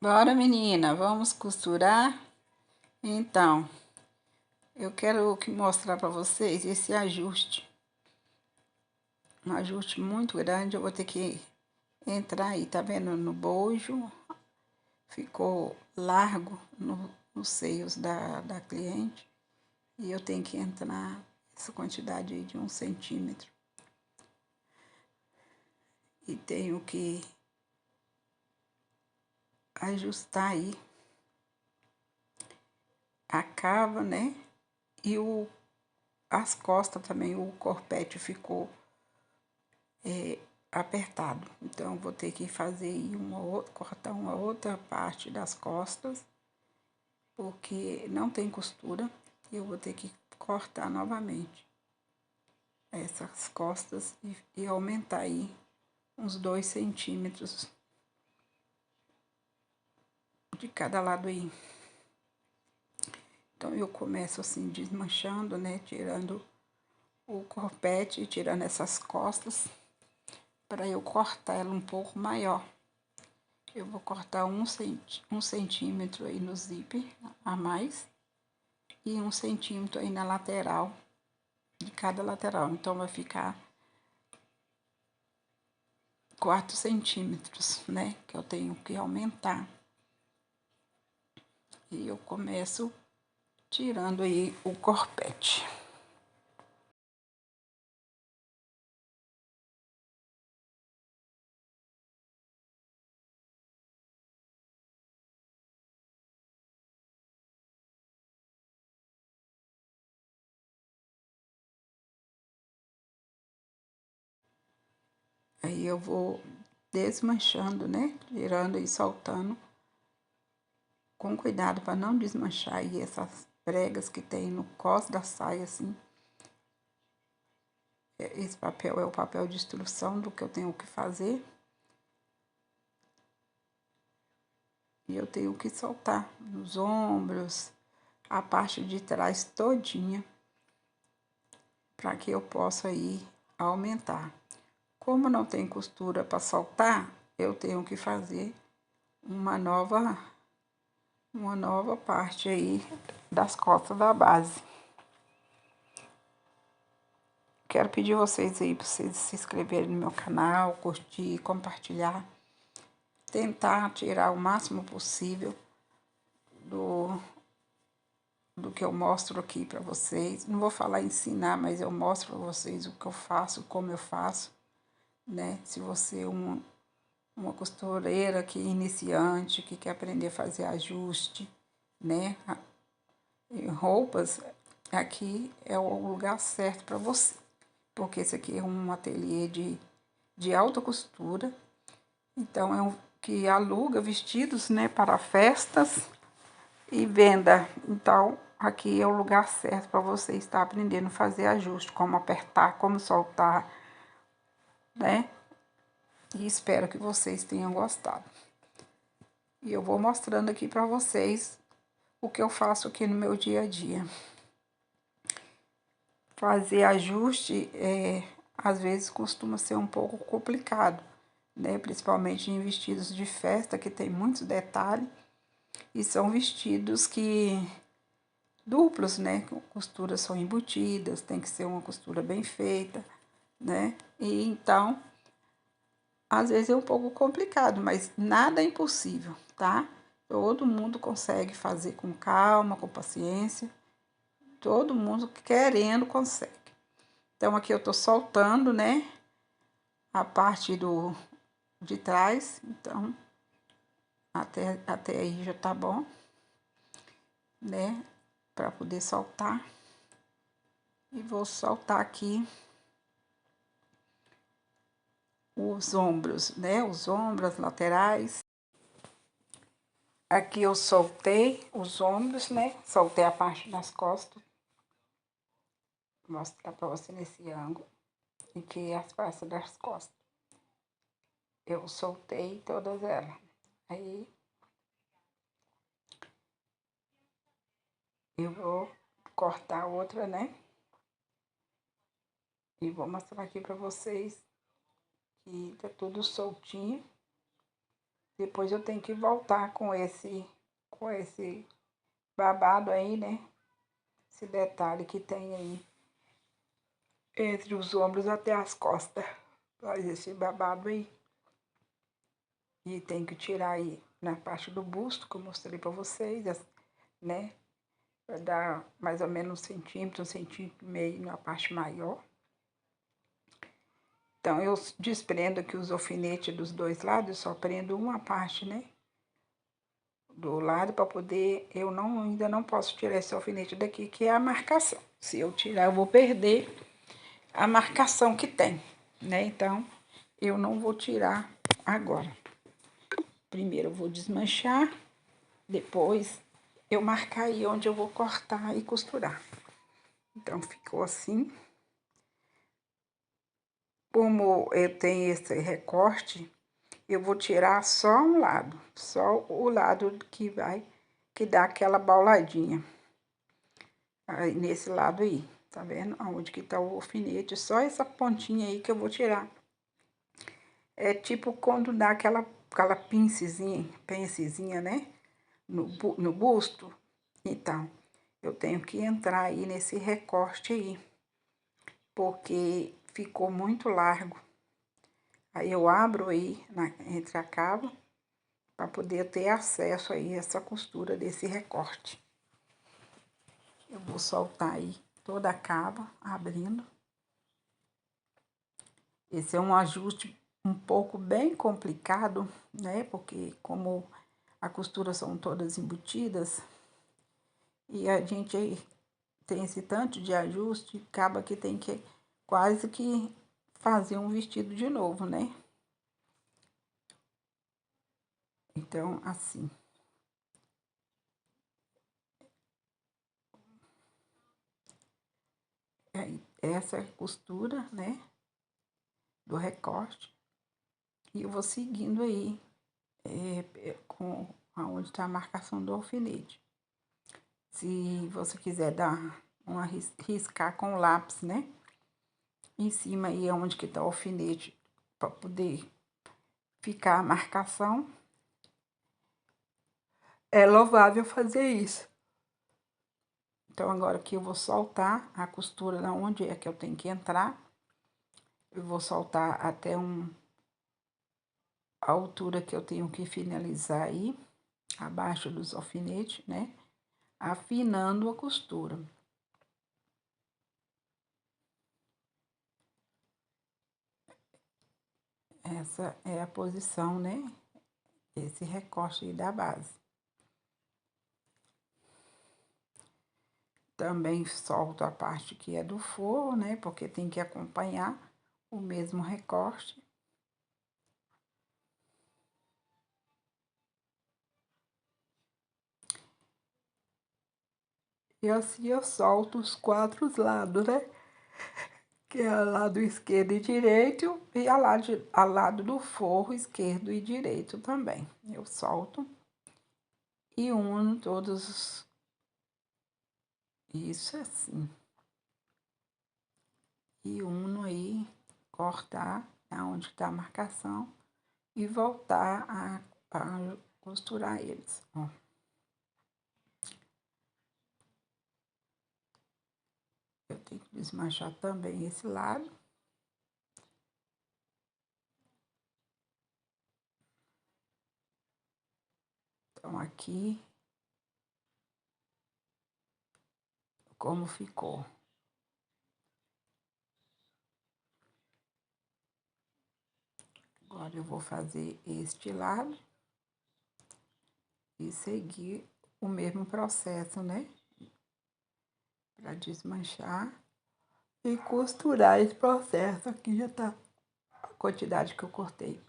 Bora, menina, vamos costurar? Então, eu quero mostrar para vocês esse ajuste. Um ajuste muito grande, eu vou ter que entrar aí, tá vendo? No bojo, ficou largo nos seios da cliente. E eu tenho que entrar essa quantidade aí de 1 centímetro. E tenho que ajustar aí a cava, né? E as costas também, o corpete ficou apertado. Então, vou ter que fazer aí cortar uma outra parte das costas, porque não tem costura, e eu vou ter que cortar novamente essas costas e aumentar aí uns 2 centímetros de cada lado aí. Então, eu começo assim, desmanchando, né, tirando o corpete, tirando essas costas, para eu cortar ela um pouco maior. Eu vou cortar um centímetro aí no zíper a mais e 1 centímetro aí na lateral, de cada lateral. Então, vai ficar 4 centímetros, né? Que eu tenho que aumentar. E eu começo tirando aí o corpete. Aí eu vou desmanchando, né? Tirando e soltando. Com cuidado para não desmanchar aí essas pregas que tem no cós da saia, assim. Esse papel é o papel de instrução do que eu tenho que fazer. E eu tenho que soltar nos ombros, a parte de trás todinha, para que eu possa aí aumentar. Como não tem costura para soltar, eu tenho que fazer uma nova parte aí das costas da base. Quero pedir vocês aí para vocês se inscreverem no meu canal, curtir, compartilhar, tentar tirar o máximo possível do que eu mostro aqui para vocês. Não vou falar ensinar, mas eu mostro para vocês o que eu faço, como eu faço, né? Se você é uma costureira que é iniciante, que quer aprender a fazer ajuste, né? Em roupas, aqui é o lugar certo para você. Porque esse aqui é um ateliê de alta costura. Então, é um que aluga vestidos, né, para festas e venda. Então, aqui é o lugar certo para você estar aprendendo a fazer ajuste, como apertar, como soltar, né? E espero que vocês tenham gostado. E eu vou mostrando aqui para vocês o que eu faço aqui no meu dia a dia. Fazer ajuste, às vezes, costuma ser um pouco complicado, né? Principalmente em vestidos de festa, que tem muitos detalhes. E são vestidos que duplos, né? Costuras são embutidas, tem que ser uma costura bem feita, né? E então, às vezes é um pouco complicado, mas nada é impossível, tá? Todo mundo consegue fazer com calma, com paciência. Todo mundo querendo consegue. Então, aqui eu tô soltando, né? A parte de trás. Então, até aí já tá bom, né? Para poder soltar. E vou soltar aqui os ombros, né? Os ombros, as laterais. Aqui eu soltei os ombros, né? Soltei a parte das costas. Vou mostrar para você nesse ângulo. E que é as partes das costas. Eu soltei todas elas. Aí, eu vou cortar outra, né? E vou mostrar aqui para vocês que tá tudo soltinho. Depois eu tenho que voltar com esse babado aí, né? Esse detalhe que tem aí entre os ombros até as costas. Faz esse babado aí. E tem que tirar aí na parte do busto, que eu mostrei pra vocês, né? Vai dar mais ou menos 1 centímetro, 1,5 centímetro na parte maior. Então, eu desprendo aqui os alfinetes dos dois lados, só prendo uma parte, né? Do lado para poder, ainda não posso tirar esse alfinete daqui, que é a marcação. Se eu tirar, eu vou perder a marcação que tem, né? Então, eu não vou tirar agora. Primeiro eu vou desmanchar, depois eu marcar aí onde eu vou cortar e costurar. Então, ficou assim. Como eu tenho esse recorte, eu vou tirar só um lado, só o lado que dá aquela bauladinha. Aí, nesse lado aí, tá vendo? Aonde que tá o alfinete, só essa pontinha aí que eu vou tirar. É tipo quando dá aquela pencezinha, né? No busto. Então, eu tenho que entrar aí nesse recorte aí, porque ficou muito largo. Aí eu abro aí entre a cava para poder ter acesso aí a essa costura desse recorte. Eu vou soltar aí toda a cava, abrindo. Esse é um ajuste um pouco bem complicado, né? Porque como as costuras são todas embutidas e a gente tem esse tanto de ajuste, acaba que tem que quase que fazer um vestido de novo, né? Então, assim. Essa é a costura, né? Do recorte. E eu vou seguindo aí com aonde está a marcação do alfinete. Se você quiser dar riscar com o lápis, né? Em cima aí é onde que tá o alfinete para poder ficar a marcação. É louvável fazer isso. Então, agora que eu vou soltar a costura da onde é que eu tenho que entrar, eu vou soltar até a altura que eu tenho que finalizar aí, abaixo dos alfinetes, né? Afinando a costura. Essa é a posição, né? Esse recorte aí da base. Também solto a parte que é do forro, né? Porque tem que acompanhar o mesmo recorte. E assim eu solto os 4 lados, né? Que é o lado esquerdo e direito e ao lado do forro esquerdo e direito também. Eu solto e uno todos. Isso assim. E uno aí, cortar aonde está a marcação e voltar a costurar eles, ó. Eu tenho que desmanchar também esse lado. Então, aqui, como ficou. Agora, eu vou fazer este lado e seguir o mesmo processo, né? Para desmanchar e costurar esse processo. Aqui já tá a quantidade que eu cortei.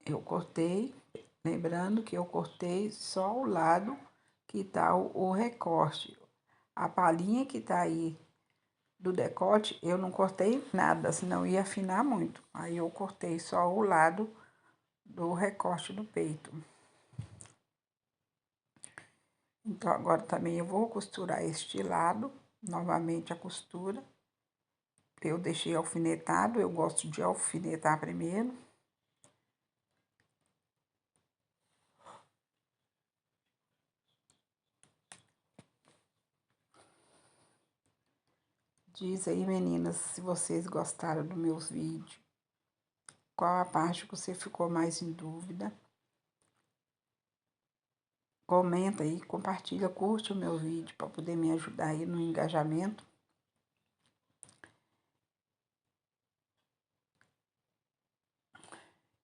Eu cortei, lembrando que eu cortei só o lado que tá o recorte. A palhinha que tá aí do decote, eu não cortei nada, senão ia afinar muito. Aí eu cortei só o lado do recorte do peito. Então, agora também eu vou costurar este lado, novamente a costura, eu deixei alfinetado, eu gosto de alfinetar primeiro. Diz aí, meninas, se vocês gostaram dos meus vídeos, qual a parte que você ficou mais em dúvida. Comenta aí, compartilha, curte o meu vídeo para poder me ajudar aí no engajamento.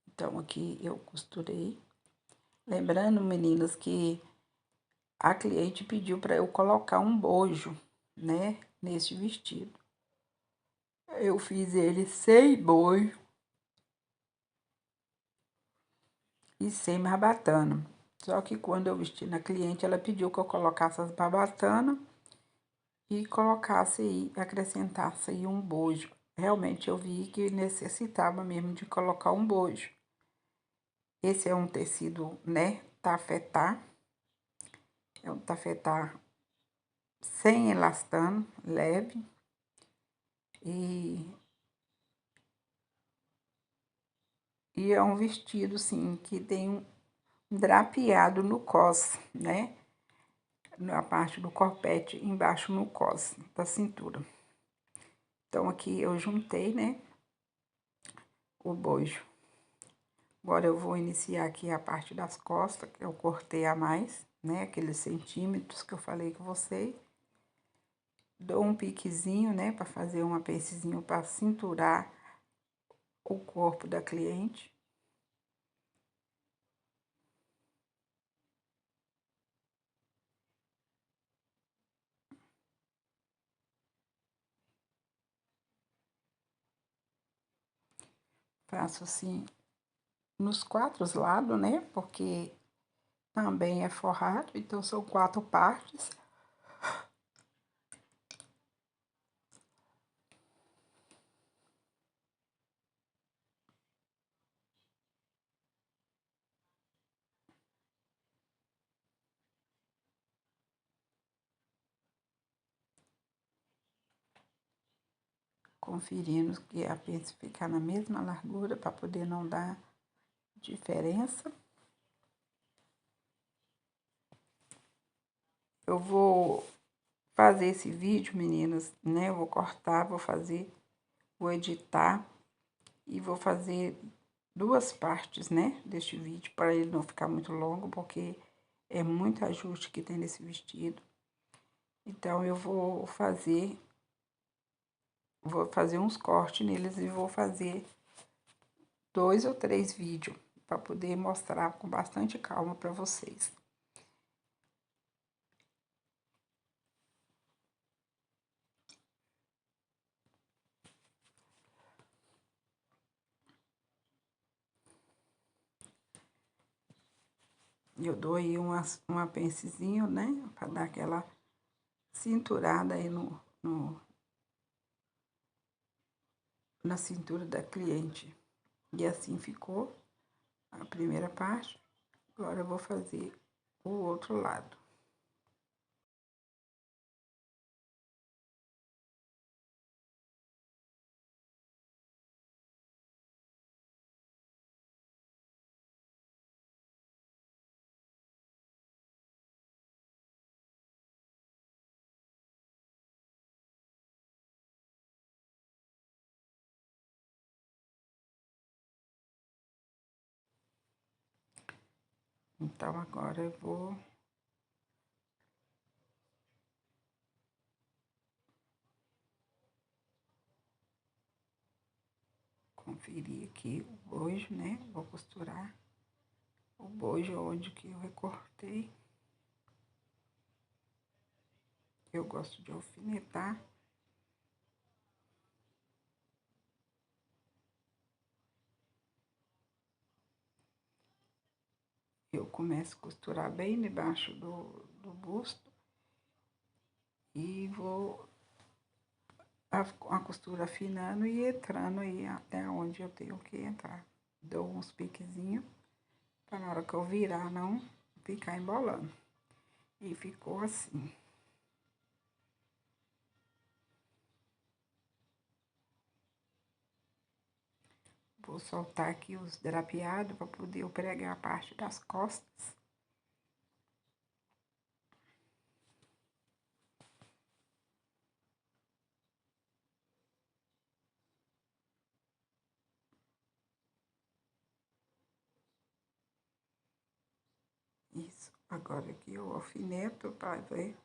Então, aqui eu costurei. Lembrando, meninas, que a cliente pediu para eu colocar um bojo, né, nesse vestido. Eu fiz ele sem bojo e sem barbatana. Só que quando eu vesti na cliente, ela pediu que eu colocasse as barbatanas e colocasse aí, acrescentasse aí um bojo. Realmente eu vi que necessitava mesmo de colocar um bojo. Esse é um tecido, né, tafetá. É um tafetá sem elastano, leve. E é um vestido, sim, que tem um drapeado no cós, né? Na parte do corpete, embaixo no cós da cintura. Então, aqui eu juntei, né, o bojo. Agora eu vou iniciar aqui a parte das costas, que eu cortei a mais, né, aqueles centímetros que eu falei com vocês. Dou um piquezinho, né, para fazer um apensezinho para cinturar o corpo da cliente. Faço assim nos 4 lados, né, porque também é forrado, então são 4 partes. Conferindo que a pence ficar na mesma largura para poder não dar diferença. Eu vou fazer esse vídeo, meninas, né? Eu vou cortar, vou fazer, vou editar e vou fazer 2 partes, né, deste vídeo para ele não ficar muito longo, porque é muito ajuste que tem nesse vestido. Então eu vou fazer uns cortes neles e vou fazer 2 ou 3 vídeos para poder mostrar com bastante calma para vocês. Eu dou aí um apensezinho, né, para dar aquela cinturada aí na cintura da cliente. E assim ficou a primeira parte. Agora eu vou fazer o outro lado. Então agora eu vou conferir aqui o bojo, né? Vou costurar o bojo onde que eu recortei. Eu gosto de alfinetar. Eu começo a costurar bem debaixo do busto e vou a costura afinando e entrando aí até onde eu tenho que entrar. Dou uns piquezinhos para na hora que eu virar não ficar embolando. E ficou assim. Vou soltar aqui os drapeados para poder eu pregar a parte das costas. Isso. Agora aqui eu alfineto para ver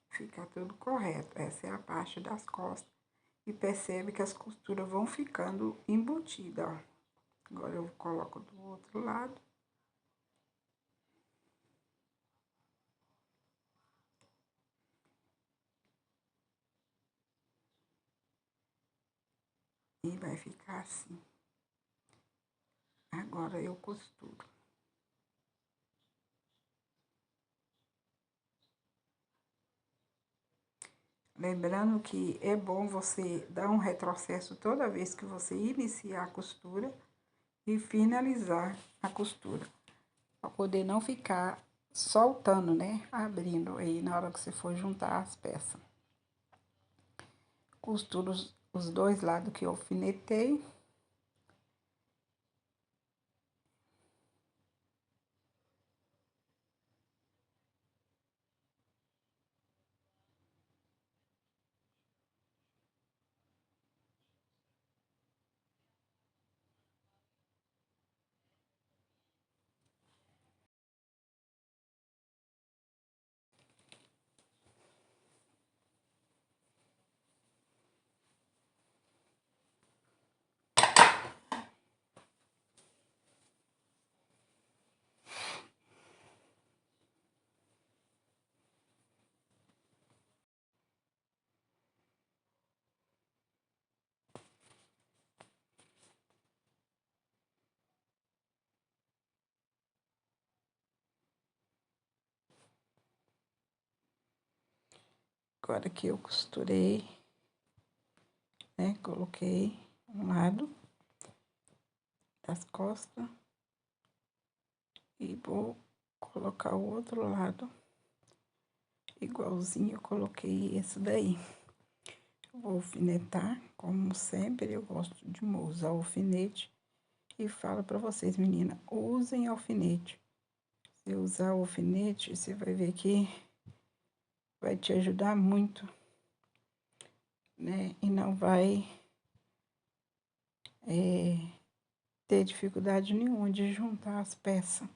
ficar tudo correto. Essa é a parte das costas. E percebe que as costuras vão ficando embutidas, ó. Agora eu coloco do outro lado. E vai ficar assim. Agora eu costuro. Lembrando que é bom você dar um retrocesso toda vez que você iniciar a costura e finalizar a costura. Para poder não ficar soltando, né? Abrindo aí na hora que você for juntar as peças. Costuro os dois lados que eu alfinetei. Agora que eu costurei, né? Coloquei um lado das costas e vou colocar o outro lado igualzinho eu coloquei esse daí. Vou alfinetar, como sempre, eu gosto de usar alfinete e falo para vocês, menina, usem alfinete. Se usar o alfinete, você vai ver que vai te ajudar muito, né? E não vai ter dificuldade nenhuma de juntar as peças.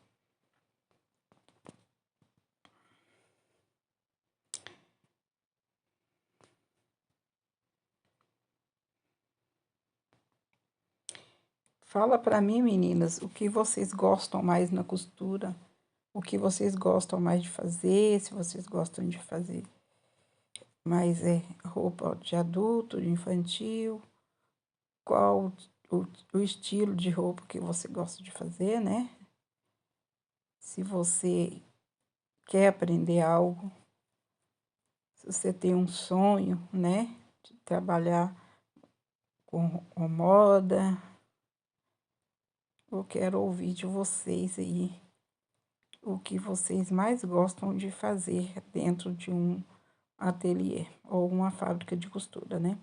Fala para mim, meninas, o que vocês gostam mais na costura, o que vocês gostam mais de fazer, se vocês gostam de fazer mais roupa de adulto, de infantil, qual o estilo de roupa que você gosta de fazer, né? Se você quer aprender algo, se você tem um sonho, né, de trabalhar com moda, eu quero ouvir de vocês aí o que vocês mais gostam de fazer dentro de um ateliê ou uma fábrica de costura, né?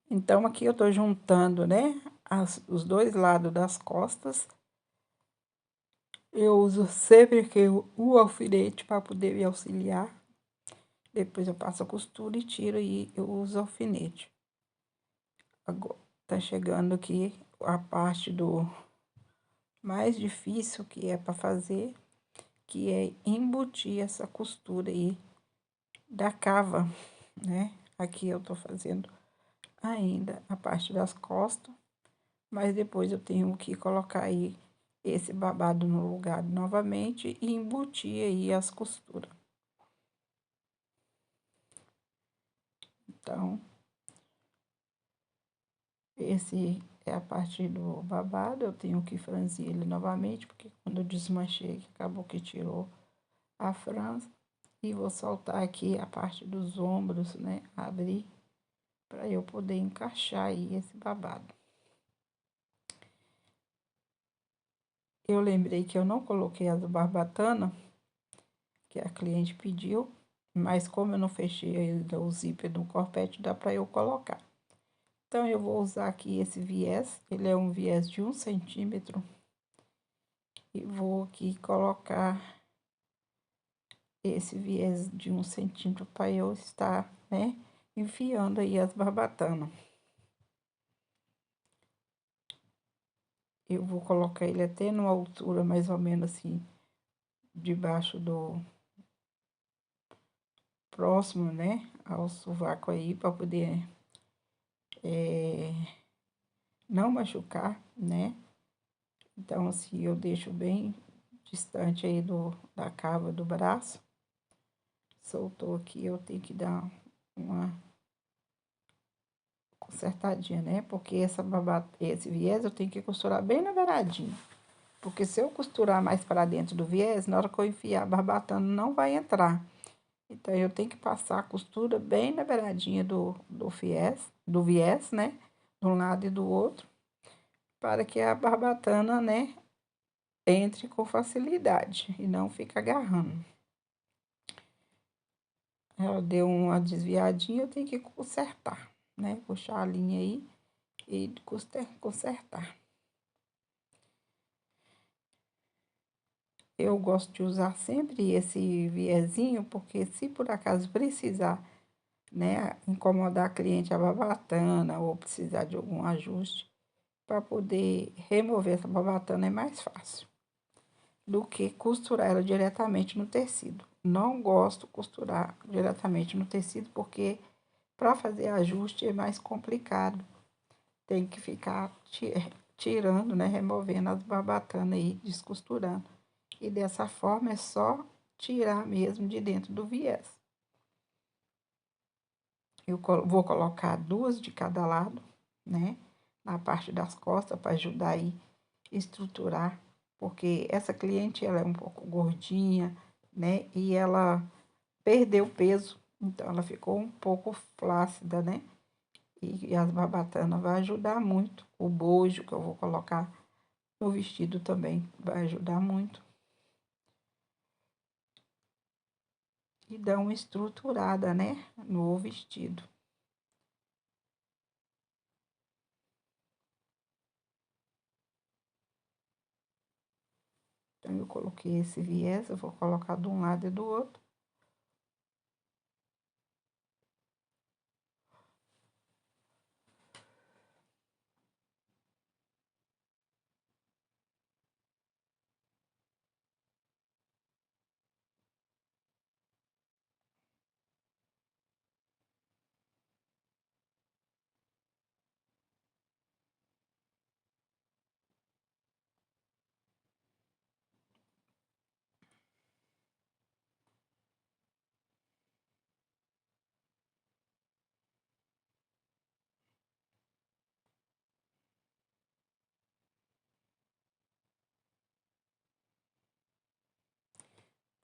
Então, aqui eu tô juntando, né, os dois lados das costas. Eu uso sempre que o alfinete para poder me auxiliar. Depois eu passo a costura e tiro e eu uso alfinete. Agora, tá chegando aqui a parte do mais difícil que é para fazer, que é embutir essa costura aí da cava, né? Aqui eu tô fazendo ainda a parte das costas, mas depois eu tenho que colocar aí esse babado no lugar novamente e embutir aí as costuras. Então, esse é a parte do babado, eu tenho que franzir ele novamente, porque quando eu desmanchei, acabou que tirou a franza. E vou soltar aqui a parte dos ombros, né, abrir, para eu poder encaixar aí esse babado. Eu lembrei que eu não coloquei as barbatanas, que a cliente pediu, mas como eu não fechei ainda o zíper do corpete, dá para eu colocar. Então, eu vou usar aqui esse viés, ele é um viés de 1 cm, e vou aqui colocar esse viés de 1 cm para eu estar, né, enfiando aí as barbatanas. Eu vou colocar ele até numa altura mais ou menos assim, debaixo do próximo, né, ao sovaco aí, para poder não machucar, né? Então, assim, eu deixo bem distante aí da cava do braço. Soltou aqui, eu tenho que dar uma consertadinha, né? Porque esse viés eu tenho que costurar bem na beiradinha. Porque se eu costurar mais para dentro do viés, na hora que eu enfiar a barbatana não vai entrar. Então, eu tenho que passar a costura bem na beiradinha do viés, né? De um lado e do outro, para que a barbatana, né, entre com facilidade e não fique agarrando. Ela deu uma desviadinha, eu tenho que consertar, né? Puxar a linha aí e consertar. Eu gosto de usar sempre esse viezinho, porque se por acaso precisar, né, incomodar a cliente a barbatana ou precisar de algum ajuste, para poder remover essa barbatana é mais fácil do que costurar ela diretamente no tecido. Não gosto de costurar diretamente no tecido, porque para fazer ajuste é mais complicado. Tem que ficar tirando, né, removendo as barbatanas aí, descosturando. E dessa forma é só tirar mesmo de dentro do viés. Eu vou colocar 2 de cada lado, né, na parte das costas para ajudar aí a estruturar, porque essa cliente ela é um pouco gordinha, né, e ela perdeu peso, então ela ficou um pouco flácida, né? E as barbatanas vai ajudar muito. O bojo que eu vou colocar no vestido também vai ajudar muito. E dá uma estruturada, né, no vestido. Então, eu coloquei esse viés, eu vou colocar de um lado e do outro.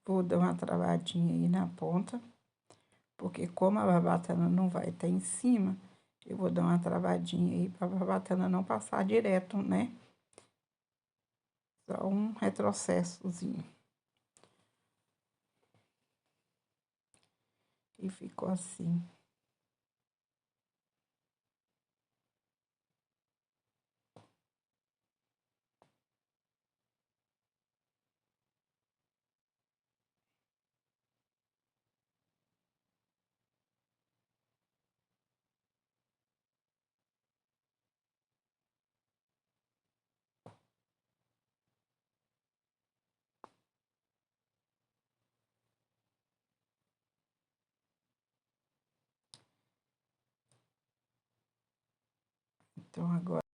Vou dar uma travadinha aí na ponta, porque como a barbatana não vai estar em cima, eu vou dar uma travadinha aí para a barbatana não passar direto, né? Só um retrocessozinho. E ficou assim. Então, agora